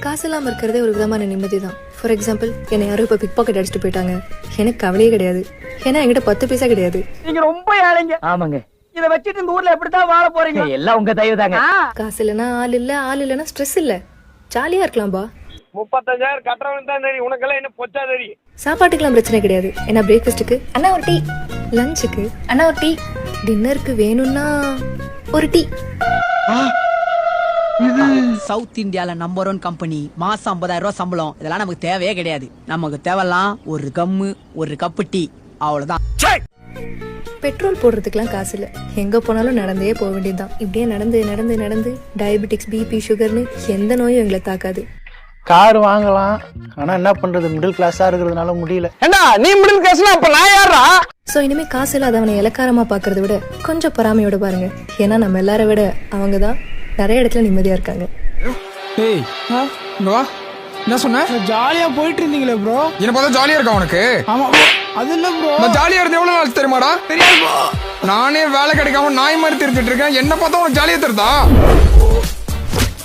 காசு இல்லாமல் இருக்கிறதே ஒரு விதமான நிம்மதி தான். ஃபார் எக்ஸாம்பிள், என்னை யாரும் இப்போ பிக் பாக்கெட் அடிச்சுட்டு போயிட்டாங்க, எனக்கு கவலையே கிடையாது. ஏன்னா என்கிட்ட 10 பைசா கிடையாது. நீங்க ரொம்ப ஏழைங்க. ஆமாங்க. இத வச்சிட்டு இந்த ஊர்ல எப்படித்தான் வாழ போறீங்க? எல்லாம் உங்க தயவு தாங்க. காசு இல்லைன்னா ஆள் இல்லை, ஆள் இல்லைன்னா ஸ்ட்ரெஸ் இல்லை, ஜாலியாக இருக்கலாம்பா. 35,000 கட்டுறவன் தான் தெரியும், உனக்கெல்லாம் என்ன பொச்சா தெரியும். சாப்பாட்டுக்கெல்லாம் பிரச்சனை கிடையாது. ஏன்னா பிரேக்ஃபாஸ்ட்டுக்கு அண்ணா ஒரு டீ, லஞ்சுக்கு அண்ணா ஒரு டீ, டின்னருக்கு வேணும்னா ஒரு டீ. சவுத் இந்தியால நம்பர் 1 கம்பெனி, மாசம் 50,000 ரூபாய் சம்பளம். இதெல்லாம் நமக்கு தேவையே கிடையாது. நமக்கு தேவைலாம் ஒரு கம்மு, ஒரு கப்பு டீ, அவ்வளவுதான். பெட்ரோல் போடுறதுக்கெல்லாம் காசு இல்லை, எங்கே போனாலும் நடந்தே போக வேண்டியதுதான். இப்படியே நடந்து நடந்து நடந்து டயபெட்டிக்ஸ், பிபி, சுகர்னு எந்த நோயும் எங்களை தாக்காது. கார் வாங்கலாம், ஆனா என்ன பண்றது, மிடில் கிளாஸா இருக்கிறதுனால முடியல. ஏண்டா நீ மிடில் கிளாஸ்னா அப்ப நான் யாரா? ஸோ இனிமே காசு இல்லாதவனை இலக்காரமா பாக்குறத விட கொஞ்சம் பொறாமையோட பாருங்க. ஏன்னா நம்ம எல்லாரை விட அவங்க தான் நிறைய இடத்துல நிம்மதியா இருக்காங்க. ஏய் இங்க வா. என்ன சொன்ன? ஜாலியா போயிட்டு இருந்தீங்களே ப்ரோ. என்ன பார்த்தா ஜாலியா இருக்கா உனக்கு? ஆமா அது இல்ல ப்ரோ, நான் ஜாலியா இருந்து எவ்வளவு நாள் தெரியுமாடா? தெரியாது. நானே வேலை கிடைக்காம நாய் மாதிரி தெரிஞ்சிட்டு இருக்கேன், என்ன பார்த்தா உனக்கு ஜாலியா தெரியுதா?